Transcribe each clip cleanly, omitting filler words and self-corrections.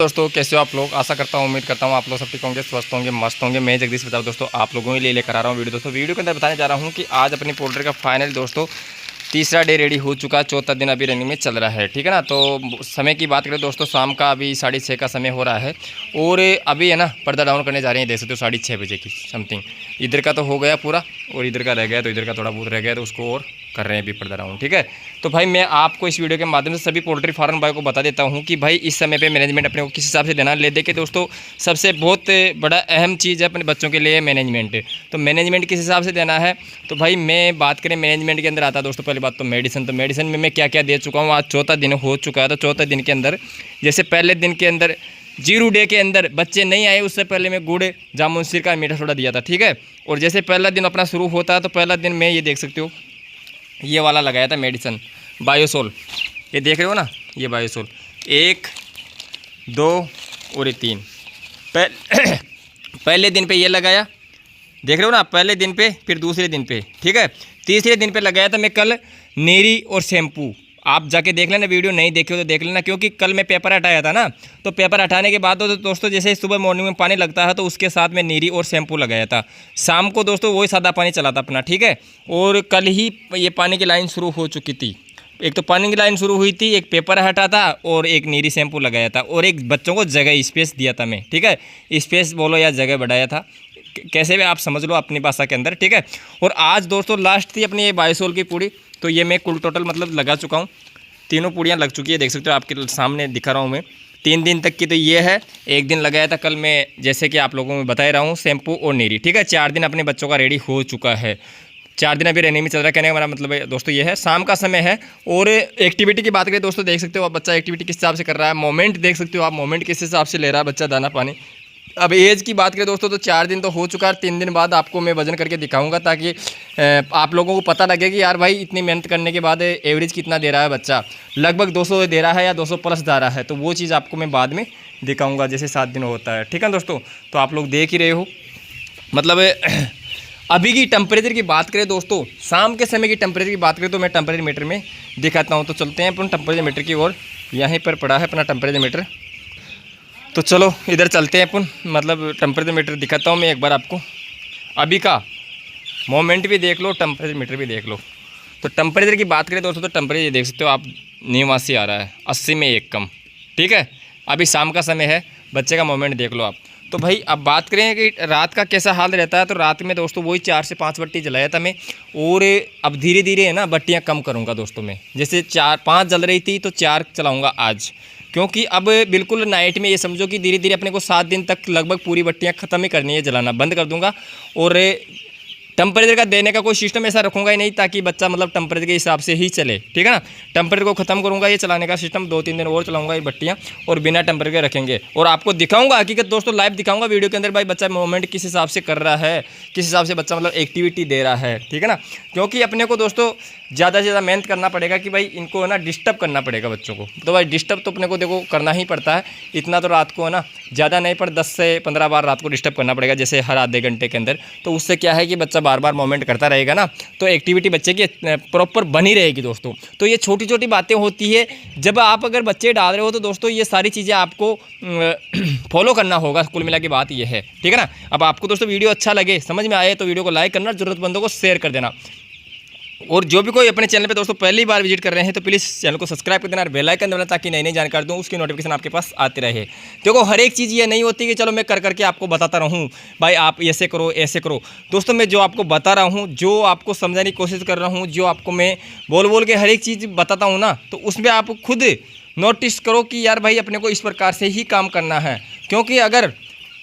दोस्तों कैसे हो आप लोग। आशा करता हूँ, उम्मीद करता हूँ आप लोग सब ठीक होंगे, स्वस्थ होंगे, मस्त होंगे। मैं जगदीश बताऊँ दोस्तों आप लोगों के लिए लेकर आ रहा हूँ वीडियो। दोस्तों वीडियो के अंदर बताने जा रहा हूँ कि आज अपनी पोल्ट्री का फाइनल दोस्तों तीसरा डे रेडी हो चुका है, चौथा दिन अभी रनिंग में चल रहा है, ठीक है ना। तो समय की बात करें दोस्तों, शाम का अभी 6:30 का समय हो रहा है और अभी है ना पर्दा डाउन करने जा रहे हैं, देख सकते हो 6:30 बजे की समथिंग। इधर का तो हो गया पूरा और इधर का रह गया, तो इधर का थोड़ा बहुत रह गया, तो उसको और कर रहे हैं अभी पर्दा डाउन, ठीक है। तो भाई मैं आपको इस वीडियो के माध्यम से सभी पोल्ट्री फार्म भाई को बता देता हूँ कि भाई इस समय पे मैनेजमेंट अपने को किस हिसाब से देना ले दे के दोस्तों। सबसे बहुत बड़ा अहम चीज़ है अपने बच्चों के लिए मैनेजमेंट। तो मैनेजमेंट किस हिसाब से देना है, तो भाई मैं बात करें मैनेजमेंट के अंदर आता है दोस्तों, पहली बात तो मेडिसिन। तो मेडिसिन में मैं क्या क्या दे चुका हूँ, आज चौथा दिन हो चुका है। तो चौथे दिन के अंदर जैसे पहले दिन के अंदर 0 डे के अंदर बच्चे नहीं आए, उससे पहले मैं गुड़ जामुन सिर का मीठा सोडा दिया था, ठीक है। और जैसे पहला दिन अपना शुरू होता है तो पहला दिन मैं ये देख सकते हो ये वाला लगाया था मेडिसिन बायोसोल, ये देख रहे हो ना, ये बायोसोल 1 2 और ये 3 पहले दिन पे ये लगाया, देख रहे हो ना, पहले दिन पे, फिर दूसरे दिन पे, ठीक है। तीसरे दिन पे लगाया था मैं कल नीरी और शैम्पू। आप जाके देख लेना, वीडियो नहीं देखे हो तो देख लेना, क्योंकि कल मैं पेपर हटाया था ना। तो पेपर हटाने के बाद तो दोस्तों जैसे सुबह मॉर्निंग में पानी लगता है तो उसके साथ में नीरी और शैम्पू लगाया था। शाम को दोस्तों वही सादा पानी चला था अपना, ठीक है। और कल ही ये पानी की लाइन शुरू हो चुकी थी। एक तो पानी की लाइन शुरू हुई थी, एक पेपर हटा था और एक नीरी शैम्पू लगाया था, और एक बच्चों को जगह स्पेस दिया था मैं, ठीक है। स्पेस बोलो या जगह बढ़ाया था, कैसे भी आप समझ लो अपनी भाषा के अंदर, ठीक है। और आज दोस्तों लास्ट थी अपनी ये बायोसोल की पूड़ी, तो ये मैं कुल टोटल मतलब लगा चुका हूँ। तीनों पूड़ियाँ लग चुकी है, देख सकते हो आपके सामने दिखा रहा हूँ मैं। 3 दिन तक की तो ये है, एक दिन लगाया था कल मैं, जैसे कि आप लोगों को बता रहा हूँ, शैम्पू और नीरी, ठीक है। 4 दिन अपने बच्चों का रेडी हो चुका है, 4 दिन अभी रनिंग में चल रहा है। कहने का मेरा मतलब है दोस्तों ये है, शाम का समय है। और एक्टिविटी की बात करें दोस्तों, देख सकते हो आप बच्चा एक्टिविटी किस हिसाब से कर रहा है, मोमेंट देख सकते हो आप, मोमेंट किस हिसाब से ले रहा है बच्चा दाना पानी। अब एज की बात करें दोस्तों तो 4 दिन तो हो चुका है, 3 दिन बाद आपको मैं वजन करके दिखाऊंगा, ताकि आप लोगों को पता लगे कि यार भाई इतनी मेहनत करने के बाद एवरेज कितना दे रहा है बच्चा। लगभग 200 दे रहा है या 200 प्लस जा रहा है, तो वो चीज़ आपको मैं बाद में दिखाऊंगा जैसे 7 दिन होता है, ठीक है दोस्तों। तो आप लोग देख ही रहे हो, मतलब अभी की टेम्परेचर की बात करें दोस्तों, शाम के समय की टेम्परेचर की बात करें तो मैं टेम्परेचर मीटर में दिखाता हूँ। तो चलते हैं अपन टेम्परेचर मीटर की ओर, यहीं पर पड़ा है अपना टेम्परेचर मीटर। तो चलो इधर चलते हैं अपन, मतलब टेम्परेचर मीटर दिखाता हूँ मैं एक बार आपको। अभी का मोमेंट भी देख लो, टेम्परेचर मीटर भी देख लो। तो टेम्परेचर की बात करें दोस्तों तो टेम्परेचर देख सकते हो आप, 89 आ रहा है, 80 में 1 कम, ठीक है। अभी शाम का समय है, बच्चे का मोमेंट देख लो आप। तो भाई अब बात करें कि रात का कैसा हाल रहता है, तो रात में दोस्तों वही 4 से 5 बत्ती जलाया था मैं। और अब धीरे धीरे है ना बत्तियाँ कम करूँगा दोस्तों मैं, जैसे 4-5 जल रही थी तो 4 चलाऊँगा आज, क्योंकि अब बिल्कुल नाइट में ये समझो कि धीरे धीरे अपने को 7 दिन तक लगभग पूरी बत्तियाँ ख़त्म ही करनी है, जलाना बंद कर दूंगा। और टेम्परेचर का देने का कोई सिस्टम ऐसा रखूँगा ही नहीं, ताकि बच्चा मतलब टेम्परेचर के हिसाब से ही चले, ठीक है ना। टेम्परेचर को ख़त्म करूँगा, ये चलाने का सिस्टम 2-3 दिन और चलाऊँगा ये बत्तियाँ, और बिना टेम्परेचर के रखेंगे। और आपको दिखाऊँगा हकीकत दोस्तों, लाइव दिखाऊँगा वीडियो के अंदर, भाई बच्चा मूवमेंट किस हिसाब से कर रहा है, किस हिसाब से बच्चा मतलब एक्टिविटी दे रहा है, ठीक है ना। क्योंकि अपने को दोस्तों ज़्यादा से ज़्यादा मेहनत करना पड़ेगा कि भाई इनको है ना डिस्टर्ब करना पड़ेगा बच्चों को। तो भाई डिस्टर्ब तो अपने को देखो करना ही पड़ता है, इतना तो रात को है ना, ज़्यादा नहीं पर 10 से 15 बार रात को डिस्टर्ब करना पड़ेगा, जैसे हर आधे घंटे के अंदर। तो उससे क्या है कि बच्चा बार बार मूवमेंट करता रहेगा ना, तो एक्टिविटी बच्चे की प्रॉपर बनी रहेगी दोस्तों। तो ये छोटी छोटी बातें होती है, जब आप अगर बच्चे डाल रहे हो तो दोस्तों ये सारी चीज़ें आपको फॉलो करना होगा, कुल मिला के बात ये है, ठीक है ना। अब आपको दोस्तों वीडियो अच्छा लगे, समझ में आए, तो वीडियो को लाइक करना, ज़रूरतमंदों को शेयर कर देना। और जो भी कोई अपने चैनल पे दोस्तों पहली बार विजिट कर रहे हैं तो प्लीज़ चैनल को सब्सक्राइब कर देना और बेल आइकन दबाना, ताकि नई नई जानकारी दूँ उसकी नोटिफिकेशन आपके पास आते रहे। देखो हर एक चीज़ ये नहीं होती कि चलो मैं कर करके आपको बताता रहूँ भाई आप ऐसे करो ऐसे करो। दोस्तों मैं जो आपको बता रहा हूँ, जो आपको समझाने की कोशिश कर रहा हूँ, जो आपको मैं बोल बोल के हर एक चीज़ बताता हूँ ना, तो उसमें आप खुद नोटिस करो कि यार भाई अपने को इस प्रकार से ही काम करना है। क्योंकि अगर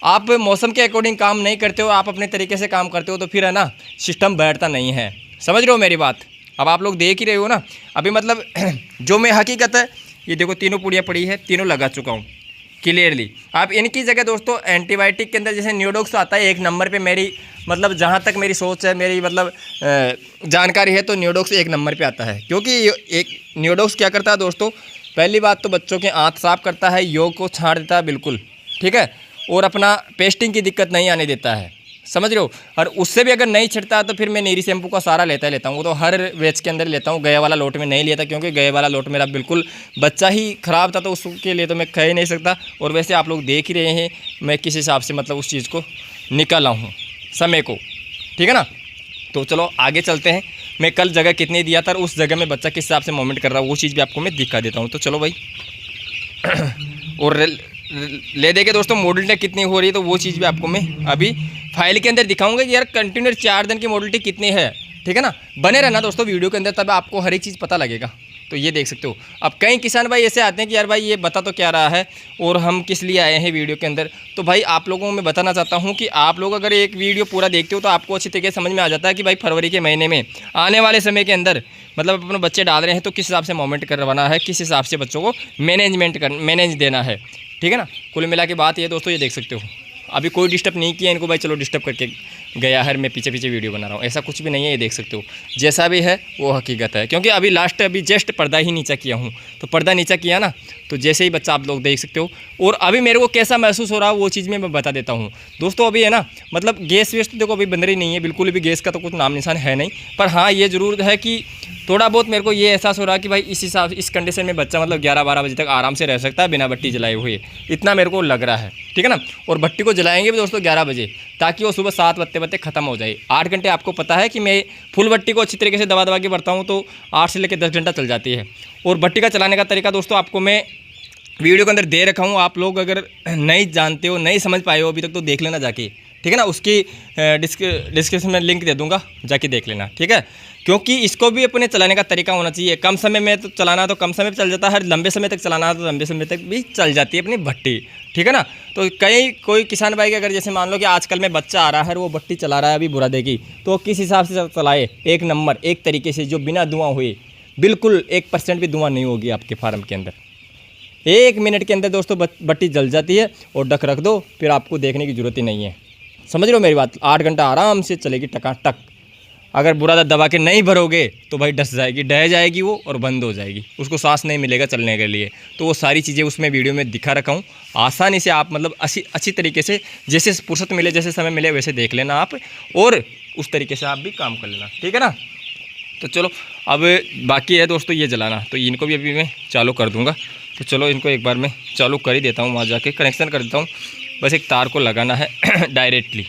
आप मौसम के अकॉर्डिंग काम नहीं करते हो, आप अपने तरीके से काम करते हो, तो फिर है ना सिस्टम बैठता नहीं है। समझ रहे हो मेरी बात। अब आप लोग देख ही रहे हो ना अभी, मतलब जो मैं हकीकत है, ये देखो तीनों पूड़ियाँ पड़ी है, तीनों लगा चुका हूँ क्लियरली। आप इनकी जगह दोस्तों एंटीबायोटिक के अंदर जैसे न्यूडोक्स आता है 1 नंबर पे, मेरी मतलब जहाँ तक मेरी सोच है, मेरी मतलब जानकारी है, तो न्यूडोक्स 1 नंबर पे आता है। क्योंकि एक न्यूडोक्स क्या करता है दोस्तों, पहली बात तो बच्चों के आँत साफ करता है, योग को छाँट देता है बिल्कुल, ठीक है। और अपना पेस्टिंग की दिक्कत नहीं आने देता है, समझ रहे हो। और उससे भी अगर नहीं छिड़ता तो फिर मैं नीरी शैम्पू का सारा लेता हूँ। वो तो हर बैच के अंदर लेता हूँ, गए वाला लोट में नहीं लिया था, क्योंकि गए वाला लोट मेरा बिल्कुल बच्चा ही ख़राब था, तो उसके लिए तो मैं कह ही नहीं सकता। और वैसे आप लोग देख ही रहे हैं मैं किस हिसाब से मतलब उस चीज़ को निकाला हूँ समय को, ठीक है ना। तो चलो आगे चलते हैं। मैं कल जगह कितनी दिया था और उस जगह में बच्चा किस हिसाब से मूवमेंट कर रहा है वो चीज़ भी आपको मैं दिखा देता हूँ। तो चलो भाई और ले देके दोस्तों मॉडलिटी कितनी हो रही है तो वो चीज़ भी आपको मैं अभी फाइल के अंदर दिखाऊंगा कि यार कंटिन्यूस 4 दिन की मॉडलिटी कितनी है, ठीक है ना। बने रहना दोस्तों वीडियो के अंदर, तब आपको हर एक चीज़ पता लगेगा। तो ये देख सकते हो। अब कई किसान भाई ऐसे आते हैं कि यार भाई ये बता तो क्या रहा है और हम किस लिए आए हैं वीडियो के अंदर। तो भाई आप लोगों को मैं बताना चाहता हूँ कि आप लोग अगर एक वीडियो पूरा देखते हो तो आपको अच्छी तरीके से समझ में आ जाता है कि भाई फरवरी के महीने में आने वाले समय के अंदर मतलब अपने बच्चे डाल रहे हैं तो किस हिसाब से मूवमेंट करवाना है, किस हिसाब से बच्चों को मैनेज देना है, ठीक है ना। कुल मिला के बात ये दोस्तों ये देख सकते हो। अभी कोई डिस्टर्ब नहीं किया इनको भाई, चलो डिस्टर्ब करके गया है, मैं पीछे पीछे वीडियो बना रहा हूँ, ऐसा कुछ भी नहीं है। ये देख सकते हो जैसा भी है वो हकीकत है, क्योंकि अभी लास्ट अभी जस्ट पर्दा ही नीचा किया हूँ। तो पर्दा नीचा किया ना तो जैसे ही बच्चा आप लोग देख सकते हो। और अभी मेरे को कैसा महसूस हो रहा है वो चीज़ में मैं बता देता हूँ दोस्तों। अभी है ना मतलब गैस वेस तो देखो अभी बंद रही नहीं है, बिल्कुल भी गैस का तो कुछ नाम निशान है नहीं। पर हाँ ये ज़रूर है कि थोड़ा बहुत मेरे को ये एहसास हो रहा है कि भाई इस हिसाब इस कंडीशन में बच्चा मतलब 11-12 बजे तक आराम से रह सकता है बिना बत्ती जलाए हुए, इतना मेरे को लग रहा है, ठीक है ना। और बत्ती को जलाएंगे भी दोस्तों 11 बजे, ताकि वो सुबह 7 बजते ख़त्म हो जाए। 8 घंटे आपको पता है कि मैं फुल बत्ती को अच्छी तरीके से दबा के बढ़ता हूँ तो 8 से लेकर 10 घंटा चल जाती है। और बत्ती का चलाने का तरीका दोस्तों आपको मैं वीडियो के अंदर दे रखा हूँ। आप लोग अगर नहीं जानते हो, नहीं समझ पाए हो अभी तक तो देख लेना जाके, ठीक है ना। उसकी डिस्क्रिप्शन में लिंक दे दूंगा, जाके देख लेना, ठीक है। क्योंकि इसको भी अपने चलाने का तरीका होना चाहिए। कम समय में तो चलाना तो कम समय पे चल जाता है, लंबे समय तक चलाना तो लंबे समय तक भी चल जाती है अपनी भट्टी, ठीक है ना। तो कोई किसान भाई के अगर जैसे मान लो कि आजकल में बच्चा आ रहा है वो भट्टी चला रहा है अभी बुरादे की, तो किस हिसाब से चलाए, एक नंबर एक तरीके से जो बिना धुआं हुए, बिल्कुल 1% भी धुआं नहीं होगी आपके फार्म के अंदर। 1 मिनट के अंदर दोस्तों भट्टी जल जाती है और ढक रख दो, फिर आपको देखने की ज़रूरत ही नहीं है। समझ रहे हो मेरी बात। 8 घंटा आराम से चलेगी टकाटक। अगर बुरादा दबा के नहीं भरोगे तो भाई डस जाएगी, डह जाएगी वो और बंद हो जाएगी, उसको सांस नहीं मिलेगा चलने के लिए। तो वो सारी चीज़ें उसमें वीडियो में दिखा रखा हूँ, आसानी से आप मतलब अच्छी तरीके से जैसे फुर्सत मिले, जैसे समय मिले वैसे देख लेना आप, और उस तरीके से आप भी काम कर लेना, ठीक है ना। तो चलो अब बाकी है दोस्तों ये जलाना, तो इनको भी अभी मैं चालू कर दूँगा। तो चलो इनको एक बार मैं चालू कर ही देता हूँ, वहाँ जाके कनेक्शन कर देता हूँ। बस एक तार को लगाना है डायरेक्टली,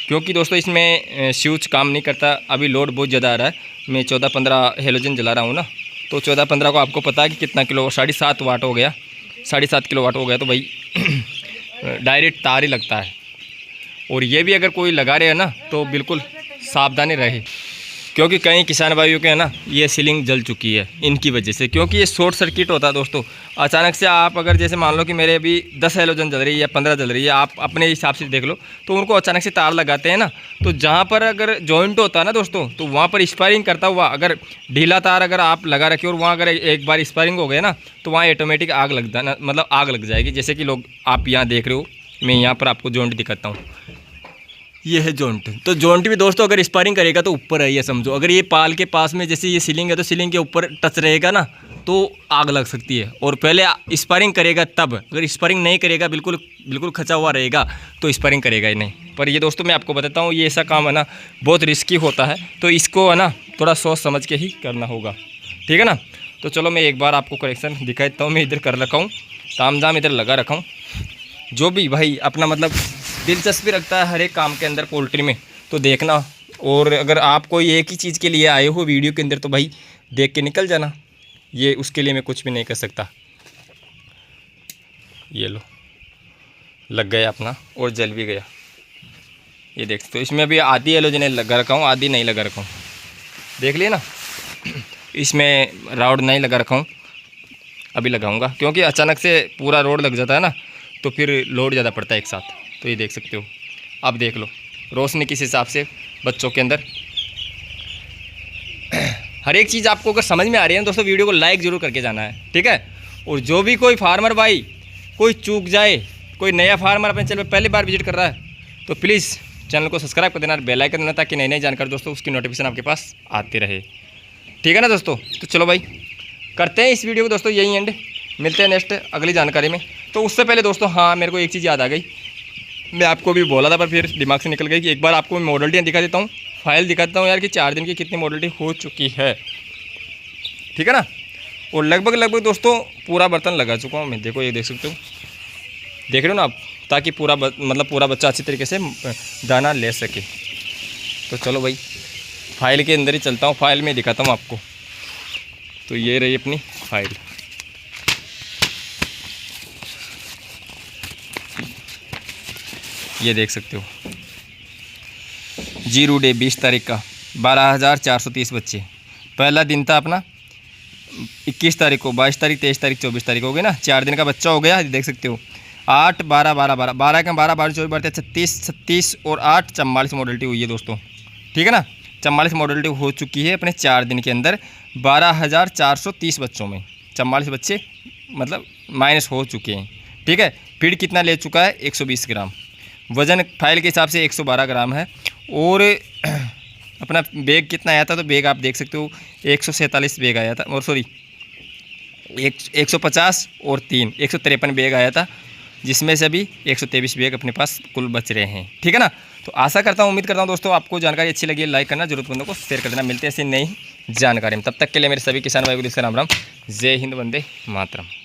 क्योंकि दोस्तों इसमें स्विच काम नहीं करता। अभी लोड बहुत ज़्यादा आ रहा है, मैं 14-15 हेलोजन जला रहा हूँ ना, तो 14-15 को आपको पता है कि कितना किलो, 7.5 वाट हो गया, 7.5 किलो वाट हो गया। तो भाई डायरेक्ट तार ही लगता है। और ये भी अगर कोई लगा रहे हैं ना तो बिल्कुल सावधानी रहे, क्योंकि कई किसान भाइयों के है ना ये सीलिंग जल चुकी है इनकी वजह से, क्योंकि ये शॉर्ट सर्किट होता है दोस्तों। अचानक से आप अगर जैसे मान लो कि मेरे अभी 10 हेलोजन जल रही है या 15 जल रही है, आप अपने हिसाब से देख लो, तो उनको अचानक से तार लगाते हैं ना, तो जहाँ पर अगर जॉइंट होता है ना दोस्तों, तो वहाँ पर स्पायरिंग करता हुआ अगर ढीला तार अगर आप लगा रखे और वहाँ अगर एक बार स्पायरिंग हो गया ना तो वहाँ ऑटोमेटिक आग लग जाना, मतलब आग लग जाएगी। जैसे कि लोग आप यहाँ देख रहे हो, मैं यहाँ पर आपको जॉइंट दिखाता हूँ, ये है जॉइंट। तो जॉइंट भी दोस्तों अगर स्पायरिंग करेगा तो ऊपर है, ये समझो। अगर ये पाल के पास में जैसे ये सीलिंग है तो सीलिंग के ऊपर टच रहेगा ना तो आग लग सकती है। और पहले स्पायरिंग करेगा तब, अगर स्पायरिंग नहीं करेगा, बिल्कुल खचा हुआ रहेगा तो स्पायरिंग करेगा ही नहीं। पर ये दोस्तों मैं आपको बताता हूँ, ये ऐसा काम है ना बहुत रिस्की होता है, तो इसको है ना थोड़ा सोच समझ के ही करना होगा, ठीक है ना। तो चलो मैं एक बार आपको कनेक्शन दिखा देता हूँ। मैं इधर कर रखा हूँ, तामझाम इधर लगा रखा हूँ। जो भी भाई अपना मतलब दिलचस्पी रखता है हर एक काम के अंदर पोल्ट्री में, तो देखना। और अगर आप कोई एक ही चीज़ के लिए आए हो वीडियो के अंदर तो भाई देख के निकल जाना, ये उसके लिए मैं कुछ भी नहीं कर सकता। ये लो लग गया अपना और जल भी गया, ये देख सकते हो। इसमें अभी आधी हेलोजन लगा रखा हूँ, आधी नहीं लगा रखा हूँ, देख लिए ना। इसमें राउड नहीं लगा रखा हूँ, अभी लगाऊंगा, क्योंकि अचानक से पूरा रोड लग जाता है ना तो फिर लोड ज़्यादा पड़ता है एक साथ। तो ये देख सकते हो, अब देख लो रोशनी किस हिसाब से बच्चों के अंदर। हर एक चीज़ आपको अगर समझ में आ रही है दोस्तों, वीडियो को लाइक ज़रूर करके जाना है, ठीक है। और जो भी कोई फार्मर भाई कोई चूक जाए, कोई नया फार्मर अपने चैनल पर पहली बार विजिट कर रहा है, तो प्लीज़ चैनल को सब्सक्राइब कर देना, बेल आइकन देना, ताकि नई नई जानकारी दोस्तों उसकी नोटिफिकेशन आपके पास आती रहे, ठीक है ना दोस्तों। तो चलो भाई करते हैं इस वीडियो को दोस्तों यही एंड, मिलते हैं नेक्स्ट अगली जानकारी में। तो उससे पहले दोस्तों हाँ मेरे को एक चीज़ याद आ गई, मैं आपको भी बोला था पर फिर दिमाग से निकल गई कि एक बार आपको मैं मॉडलिटी दिखा देता हूँ, फाइल दिखा देता हूँ यार कि 4 दिन की कितनी मॉडलिटी हो चुकी है, ठीक है ना। और लगभग दोस्तों पूरा बर्तन लगा चुका हूँ मैं, देखो ये देख सकते हो, देख रहे हो ना आप, ताकि पूरा पूरा बच्चा अच्छी तरीके से दाना ले सके। तो चलो भाई फाइल के अंदर ही चलता हूँ, फाइल में दिखाता हूँ आपको। तो ये रही अपनी फाइल, ये देख सकते हो 0 डे 20 तारीख का 12,430 बच्चे। पहला दिन था अपना 21 तारीख को, 22 तारीख 23 तारीख 24 तारीख हो गई ना, 4 दिन का बच्चा हो गया। देख सकते हो 8 12 12 12 12 का 12 12 24 12 36 और 8 44 मॉडलिटी हुई है दोस्तों, ठीक है ना। 44 मॉडलिटी हो चुकी है अपने 4 दिन के अंदर 12,430 बच्चों में। 44 बच्चे मतलब माइनस हो चुके हैं, ठीक है। फीड कितना ले चुका है 120 ग्राम, वज़न फाइल के हिसाब से 112 ग्राम है। और अपना बेग कितना आया था, तो बेग आप देख सकते हो 147 बेग आया था, और सॉरी 150 और 3 153 बेग आया था, जिसमें से अभी 123 बेग अपने पास कुल बच रहे हैं, ठीक है ना। तो आशा करता हूँ, उम्मीद करता हूँ दोस्तों आपको जानकारी अच्छी लगी है। लाइक करना, जरूरतमंदों को शेयर कर देना। मिलते हैं ऐसी नई जानकारी में, तब तक के लिए मेरे सभी किसान भाई को राम राम, जय हिंद, वंदे मातरम।